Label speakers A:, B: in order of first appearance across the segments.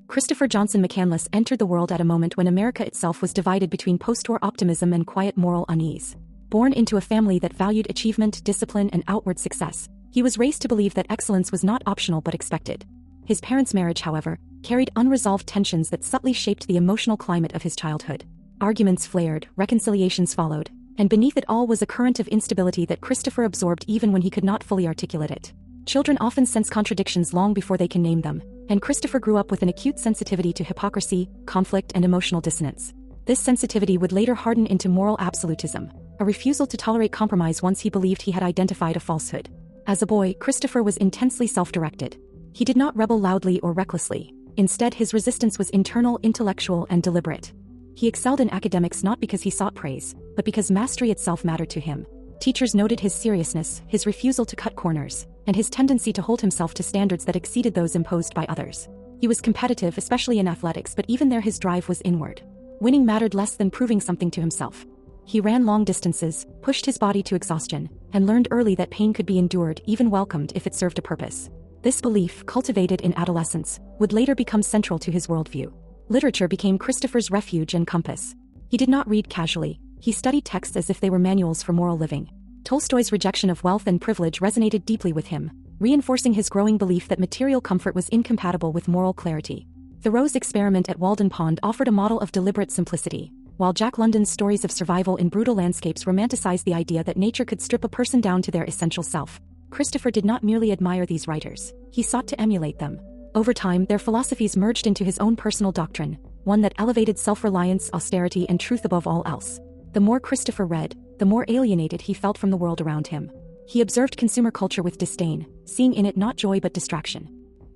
A: Christopher Johnson McCandless entered the world at a moment when America itself was divided between post-war optimism and quiet moral unease. Born into a family that valued achievement, discipline, and outward success, he was raised to believe that excellence was not optional but expected. His parents' marriage, however, carried unresolved tensions that subtly shaped the emotional climate of his childhood. Arguments flared, reconciliations followed, and beneath it all was a current of instability that Christopher absorbed even when he could not fully articulate it. Children often sense contradictions long before they can name them, and Christopher grew up with an acute sensitivity to hypocrisy, conflict, and emotional dissonance. This sensitivity would later harden into moral absolutism, a refusal to tolerate compromise once he believed he had identified a falsehood. As a boy, Christopher was intensely self-directed. He did not rebel loudly or recklessly. Instead, his resistance was internal, intellectual, and deliberate. He excelled in academics not because he sought praise, but because mastery itself mattered to him. Teachers noted his seriousness, his refusal to cut corners, and his tendency to hold himself to standards that exceeded those imposed by others. He was competitive, especially in athletics, but even there his drive was inward. Winning mattered less than proving something to himself. He ran long distances, pushed his body to exhaustion, and learned early that pain could be endured, even welcomed if it served a purpose. This belief, cultivated in adolescence, would later become central to his worldview. Literature became Christopher's refuge and compass. He did not read casually. He studied texts as if they were manuals for moral living. Tolstoy's rejection of wealth and privilege resonated deeply with him, reinforcing his growing belief that material comfort was incompatible with moral clarity. Thoreau's experiment at Walden Pond offered a model of deliberate simplicity, while Jack London's stories of survival in brutal landscapes romanticized the idea that nature could strip a person down to their essential self. Christopher did not merely admire these writers, he sought to emulate them. Over time, their philosophies merged into his own personal doctrine, one that elevated self-reliance, austerity, and truth above all else. The more Christopher read, the more alienated he felt from the world around him. He observed consumer culture with disdain, seeing in it not joy but distraction.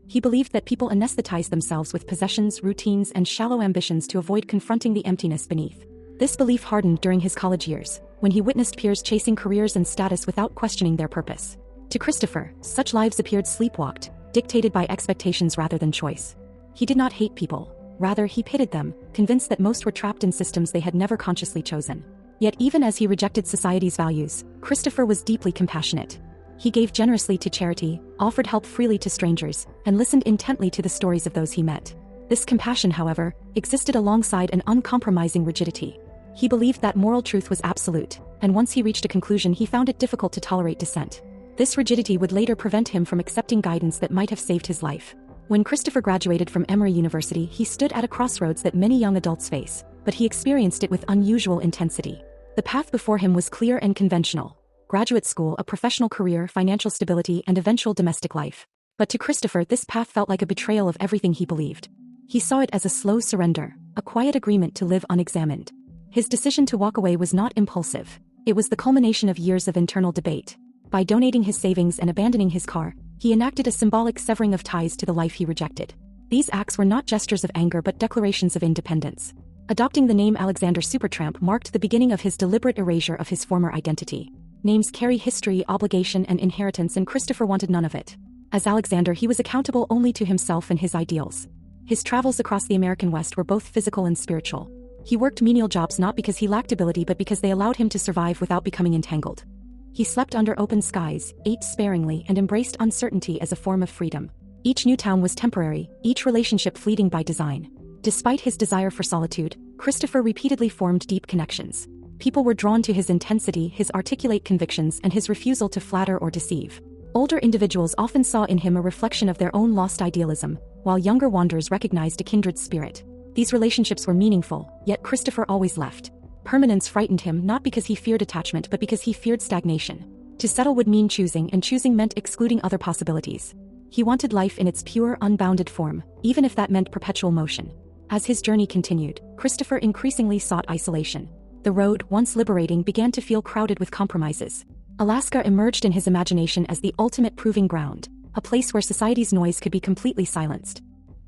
A: He believed that people anesthetize themselves with possessions, routines, and shallow ambitions to avoid confronting the emptiness beneath. This belief hardened during his college years, when he witnessed peers chasing careers and status without questioning their purpose. To Christopher, such lives appeared sleepwalked, dictated by expectations rather than choice. He did not hate people. Rather, he pitted them, convinced that most were trapped in systems they had never consciously chosen. Yet even as he rejected society's values, Christopher was deeply compassionate. He gave generously to charity, offered help freely to strangers, and listened intently to the stories of those he met. This compassion, however, existed alongside an uncompromising rigidity. He believed that moral truth was absolute, and once he reached a conclusion he found it difficult to tolerate dissent. This rigidity would later prevent him from accepting guidance that might have saved his life. When Christopher graduated from Emory University, he stood at a crossroads that many young adults face, but he experienced it with unusual intensity. The path before him was clear and conventional: graduate school, a professional career, financial stability, and eventual domestic life. But to Christopher, this path felt like a betrayal of everything he believed. He saw it as a slow surrender, a quiet agreement to live unexamined. His decision to walk away was not impulsive. It was the culmination of years of internal debate. By donating his savings and abandoning his car, he enacted a symbolic severing of ties to the life he rejected. These acts were not gestures of anger but declarations of independence. Adopting the name Alexander Supertramp marked the beginning of his deliberate erasure of his former identity. Names carry history, obligation, and inheritance, and Christopher wanted none of it. As Alexander, he was accountable only to himself and his ideals. His travels across the American West were both physical and spiritual. He worked menial jobs not because he lacked ability but because they allowed him to survive without becoming entangled. He slept under open skies, ate sparingly, and embraced uncertainty as a form of freedom. Each new town was temporary, each relationship fleeting by design. Despite his desire for solitude, Christopher repeatedly formed deep connections. People were drawn to his intensity, his articulate convictions, and his refusal to flatter or deceive. Older individuals often saw in him a reflection of their own lost idealism, while younger wanderers recognized a kindred spirit. These relationships were meaningful, yet Christopher always left. Permanence frightened him not because he feared attachment but because he feared stagnation. To settle would mean choosing, and choosing meant excluding other possibilities. He wanted life in its pure, unbounded form, even if that meant perpetual motion. As his journey continued, Christopher increasingly sought isolation. The road, once liberating, began to feel crowded with compromises. Alaska emerged in his imagination as the ultimate proving ground, a place where society's noise could be completely silenced.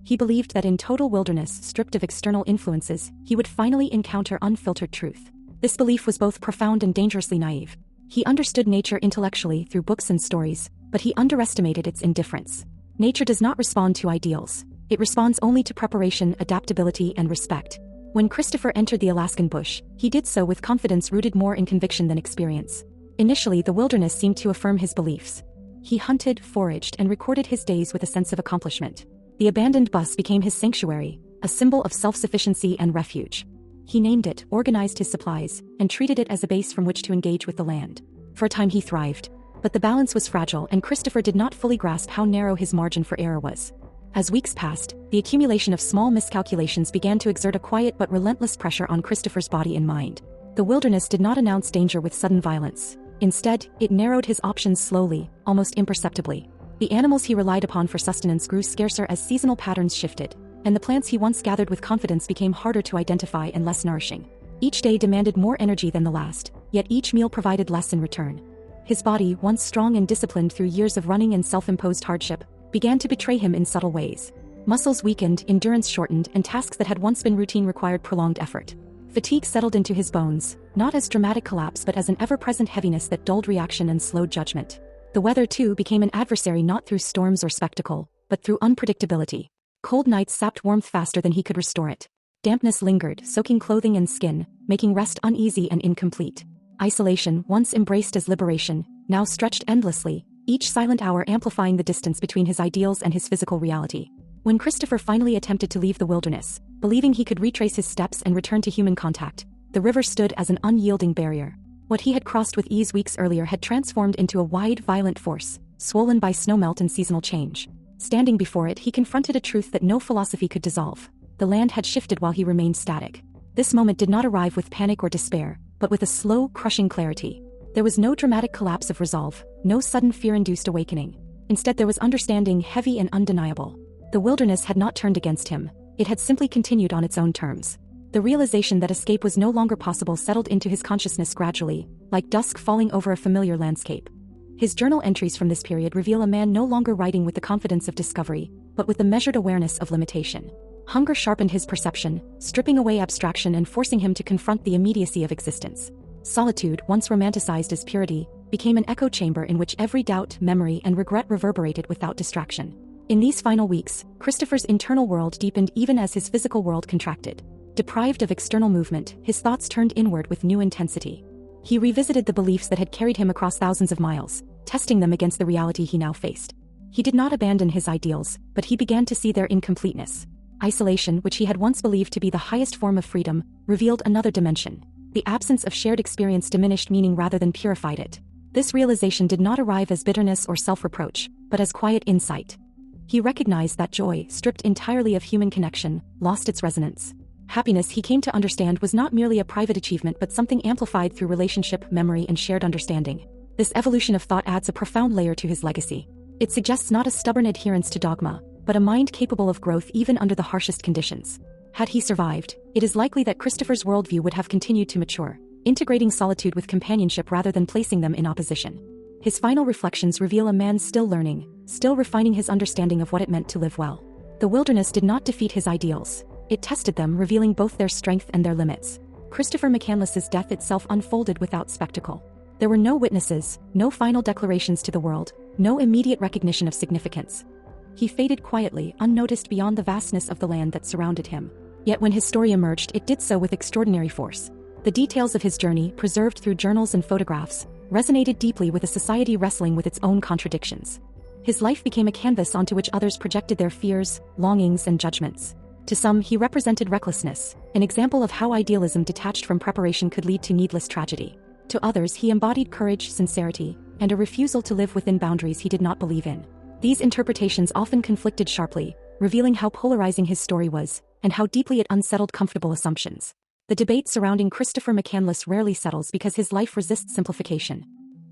A: He believed that in total wilderness, stripped of external influences, he would finally encounter unfiltered truth. This belief was both profound and dangerously naive. He understood nature intellectually through books and stories, but he underestimated its indifference. Nature does not respond to ideals. It responds only to preparation, adaptability, and respect. When Christopher entered the Alaskan bush, he did so with confidence rooted more in conviction than experience. Initially, the wilderness seemed to affirm his beliefs. He hunted, foraged, and recorded his days with a sense of accomplishment. The abandoned bus became his sanctuary, a symbol of self-sufficiency and refuge. He named it, organized his supplies, and treated it as a base from which to engage with the land. For a time he thrived. But the balance was fragile, and Christopher did not fully grasp how narrow his margin for error was. As weeks passed, the accumulation of small miscalculations began to exert a quiet but relentless pressure on Christopher's body and mind. The wilderness did not announce danger with sudden violence. Instead, it narrowed his options slowly, almost imperceptibly. The animals he relied upon for sustenance grew scarcer as seasonal patterns shifted, and the plants he once gathered with confidence became harder to identify and less nourishing. Each day demanded more energy than the last, yet each meal provided less in return. His body, once strong and disciplined through years of running and self-imposed hardship, began to betray him in subtle ways. Muscles weakened, endurance shortened, and tasks that had once been routine required prolonged effort. Fatigue settled into his bones, not as dramatic collapse but as an ever-present heaviness that dulled reaction and slowed judgment. The weather, too, became an adversary not through storms or spectacle, but through unpredictability. Cold nights sapped warmth faster than he could restore it. Dampness lingered, soaking clothing and skin, making rest uneasy and incomplete. Isolation, once embraced as liberation, now stretched endlessly, each silent hour amplifying the distance between his ideals and his physical reality. When Christopher finally attempted to leave the wilderness, believing he could retrace his steps and return to human contact, the river stood as an unyielding barrier. What he had crossed with ease weeks earlier had transformed into a wide, violent force, swollen by snowmelt and seasonal change. Standing before it, he confronted a truth that no philosophy could dissolve. The land had shifted while he remained static. This moment did not arrive with panic or despair, but with a slow, crushing clarity. There was no dramatic collapse of resolve, no sudden fear-induced awakening. Instead, there was understanding, heavy and undeniable. The wilderness had not turned against him. It had simply continued on its own terms. The realization that escape was no longer possible settled into his consciousness gradually, like dusk falling over a familiar landscape. His journal entries from this period reveal a man no longer writing with the confidence of discovery, but with the measured awareness of limitation. Hunger sharpened his perception, stripping away abstraction and forcing him to confront the immediacy of existence. Solitude, once romanticized as purity, became an echo chamber in which every doubt, memory, and regret reverberated without distraction. In these final weeks, Christopher's internal world deepened even as his physical world contracted. Deprived of external movement, his thoughts turned inward with new intensity. He revisited the beliefs that had carried him across thousands of miles, testing them against the reality he now faced. He did not abandon his ideals, but he began to see their incompleteness. Isolation, which he had once believed to be the highest form of freedom, revealed another dimension. The absence of shared experience diminished meaning rather than purified it. This realization did not arrive as bitterness or self-reproach, but as quiet insight. He recognized that joy, stripped entirely of human connection, lost its resonance. Happiness, he came to understand, was not merely a private achievement but something amplified through relationship, memory, and shared understanding. This evolution of thought adds a profound layer to his legacy. It suggests not a stubborn adherence to dogma, but a mind capable of growth even under the harshest conditions. Had he survived, it is likely that Christopher's worldview would have continued to mature, integrating solitude with companionship rather than placing them in opposition. His final reflections reveal a man still learning, still refining his understanding of what it meant to live well. The wilderness did not defeat his ideals. It tested them, revealing both their strength and their limits. Christopher McCandless's death itself unfolded without spectacle. There were no witnesses, no final declarations to the world, no immediate recognition of significance. He faded quietly, unnoticed beyond the vastness of the land that surrounded him. Yet when his story emerged, it did so with extraordinary force. The details of his journey, preserved through journals and photographs, resonated deeply with a society wrestling with its own contradictions. His life became a canvas onto which others projected their fears, longings, and judgments. To some, he represented recklessness, an example of how idealism detached from preparation could lead to needless tragedy. To others, he embodied courage, sincerity, and a refusal to live within boundaries he did not believe in. These interpretations often conflicted sharply, revealing how polarizing his story was, and how deeply it unsettled comfortable assumptions. The debate surrounding Christopher McCandless rarely settles because his life resists simplification.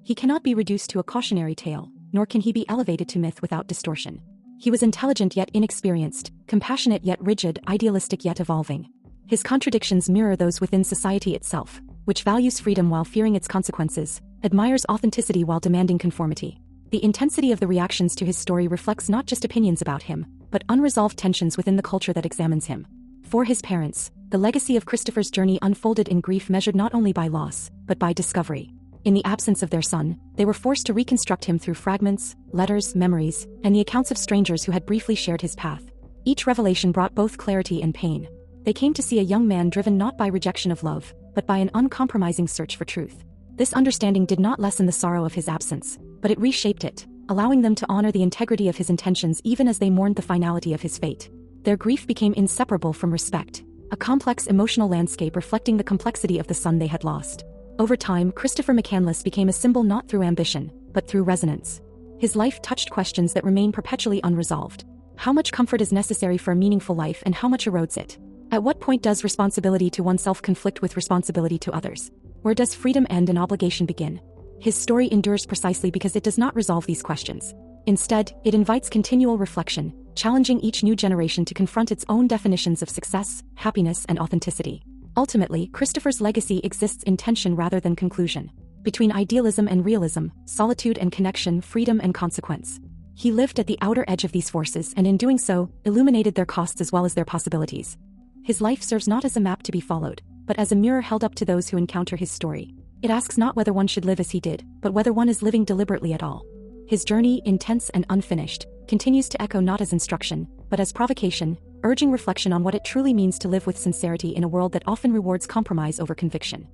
A: He cannot be reduced to a cautionary tale, nor can he be elevated to myth without distortion. He was intelligent yet inexperienced, compassionate yet rigid, idealistic yet evolving. His contradictions mirror those within society itself, which values freedom while fearing its consequences, admires authenticity while demanding conformity. The intensity of the reactions to his story reflects not just opinions about him, but unresolved tensions within the culture that examines him. For his parents, the legacy of Christopher's journey unfolded in grief measured not only by loss, but by discovery. In the absence of their son, they were forced to reconstruct him through fragments, letters, memories, and the accounts of strangers who had briefly shared his path. Each revelation brought both clarity and pain. They came to see a young man driven not by rejection of love, but by an uncompromising search for truth. This understanding did not lessen the sorrow of his absence, but it reshaped it, allowing them to honor the integrity of his intentions even as they mourned the finality of his fate. Their grief became inseparable from respect, a complex emotional landscape reflecting the complexity of the son they had lost. Over time, Christopher McCandless became a symbol not through ambition, but through resonance. His life touched questions that remain perpetually unresolved. How much comfort is necessary for a meaningful life and how much erodes it? At what point does responsibility to oneself conflict with responsibility to others? Where does freedom end and obligation begin? His story endures precisely because it does not resolve these questions. Instead, it invites continual reflection, challenging each new generation to confront its own definitions of success, happiness, and authenticity. Ultimately, Christopher's legacy exists in tension rather than conclusion. Between idealism and realism, solitude and connection, freedom and consequence. He lived at the outer edge of these forces and in doing so, illuminated their costs as well as their possibilities. His life serves not as a map to be followed, but as a mirror held up to those who encounter his story. It asks not whether one should live as he did, but whether one is living deliberately at all. His journey, intense and unfinished, continues to echo not as instruction, but as provocation, urging reflection on what it truly means to live with sincerity in a world that often rewards compromise over conviction.